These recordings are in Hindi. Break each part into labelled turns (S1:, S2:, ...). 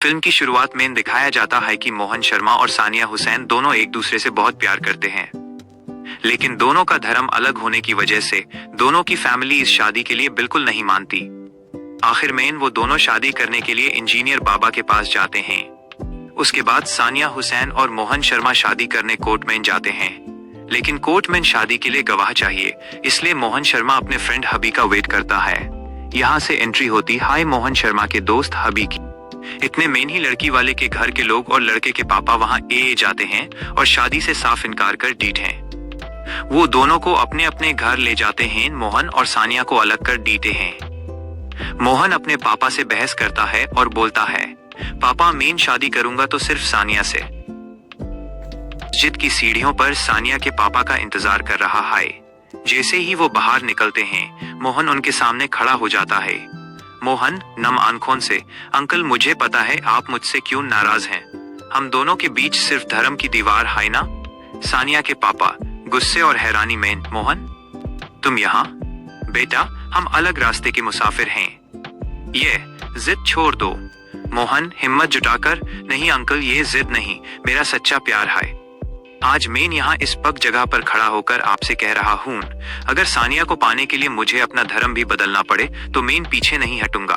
S1: फिल्म की शुरुआत में दिखाया जाता है कि मोहन शर्मा और सानिया हुसैन दोनों एक दूसरे से बहुत प्यार करते हैं, लेकिन दोनों का धर्म अलग होने की वजह से दोनों की फैमिली इस शादी के लिए बिल्कुल नहीं मानती। आखिर में वो दोनों शादी करने के लिए इंजीनियर बाबा के पास जाते हैं। उसके बाद सानिया हुसैन और मोहन शर्मा शादी करने कोर्ट में जाते हैं, लेकिन कोर्ट में शादी के लिए गवाह चाहिए, इसलिए मोहन शर्मा अपने फ्रेंड हबी का वेट करता है। यहाँ से एंट्री होती है मोहन शर्मा के दोस्त हबी की। इतने में ही लड़की वाले के घर के लोग और लड़के के पापा वहां ए जाते हैं और शादी से साफ इनकार कर देते हैं। वो दोनों को अपने अपने घर ले जाते हैं। मोहन और सानिया को अलग कर देते हैं। मोहन अपने पापा से बहस करता है और बोलता है, पापा मैं शादी करूंगा तो सिर्फ सानिया से। मस्जिद की सीढ़ियों पर सानिया के पापा का इंतजार कर रहा है। जैसे ही वो बाहर निकलते हैं, मोहन उनके सामने खड़ा हो जाता है। मोहन नम आंखों से, अंकल मुझे पता है आप मुझसे क्यों नाराज हैं, हम दोनों के बीच सिर्फ धर्म की दीवार है ना। सानिया के पापा गुस्से और हैरानी में, मोहन तुम यहाँ? बेटा हम अलग रास्ते के मुसाफिर हैं, ये जिद छोड़ दो। मोहन हिम्मत जुटाकर, नहीं अंकल ये जिद नहीं, मेरा सच्चा प्यार है। आज मैं यहाँ इस पग जगह पर खड़ा होकर आपसे कह रहा हूँ, अगर सानिया को पाने के लिए मुझे अपना धर्म भी बदलना पड़े तो मैं पीछे नहीं हटूंगा।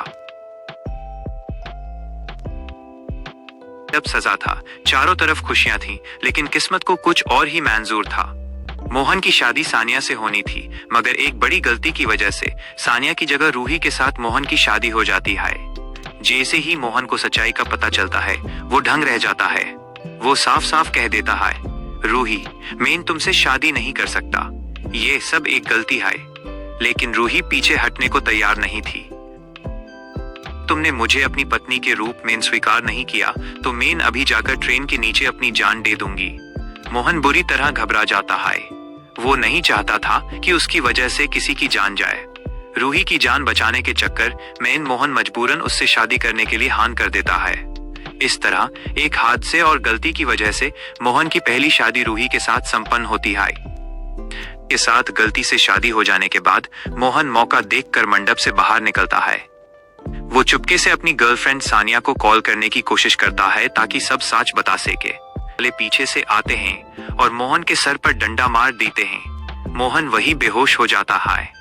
S1: तब सजा था, चारों तरफ खुशियां थीं, लेकिन किस्मत को कुछ और ही मंजूर था। मोहन की शादी सानिया से होनी थी, मगर एक बड़ी गलती की वजह से सानिया की जगह रूही के साथ मोहन की शादी हो जाती है। जैसे ही मोहन को सच्चाई का पता चलता है, वो दंग रह जाता है। वो साफ साफ कह देता है, रूही मैं तुमसे शादी नहीं कर सकता, ये सब एक गलती है। लेकिन रूही पीछे हटने को तैयार नहीं थी। तुमने मुझे अपनी पत्नी के रूप में स्वीकार नहीं किया तो मैं अभी जाकर ट्रेन के नीचे अपनी जान दे दूंगी। मोहन बुरी तरह घबरा जाता है। वो नहीं चाहता था कि उसकी वजह से किसी की जान जाए। रूही की जान बचाने के चक्कर में मोहन मजबूरन उससे शादी करने के लिए हाँ कर देता है। इस तरह एक हादसे और गलती की वजह से मोहन की पहली शादी रूही के साथ संपन्न होती है। के साथ गलती से शादी हो जाने के बाद मोहन मौका देखकर मंडप से बाहर निकलता है। वो चुपके से अपनी गर्लफ्रेंड सानिया को कॉल करने की कोशिश करता है ताकि सब सच बता सके। वाले पीछे से आते हैं और मोहन के सर पर डंडा मार देते हैं। मोहन वही बेहोश हो जाता है।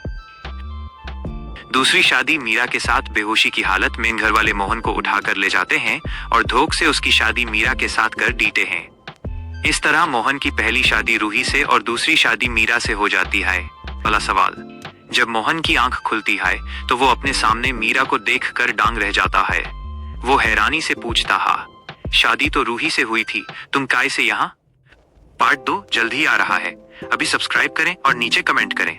S1: दूसरी शादी मीरा के साथ बेहोशी की हालत में घर वाले मोहन को उठाकर ले जाते हैं और धोख से उसकी शादी मीरा के साथ कर देते हैं। इस तरह मोहन की पहली शादी रूही से और दूसरी शादी मीरा से हो जाती है। वाला सवाल, जब मोहन की आंख खुलती है तो वो अपने सामने मीरा को देखकर दंग रह जाता है। वो हैरानी से पूछता है, शादी तो रूही से हुई थी, तुम काय से यहाँ? पार्ट 2 जल्द ही आ रहा है। अभी सब्सक्राइब करें और नीचे कमेंट करें।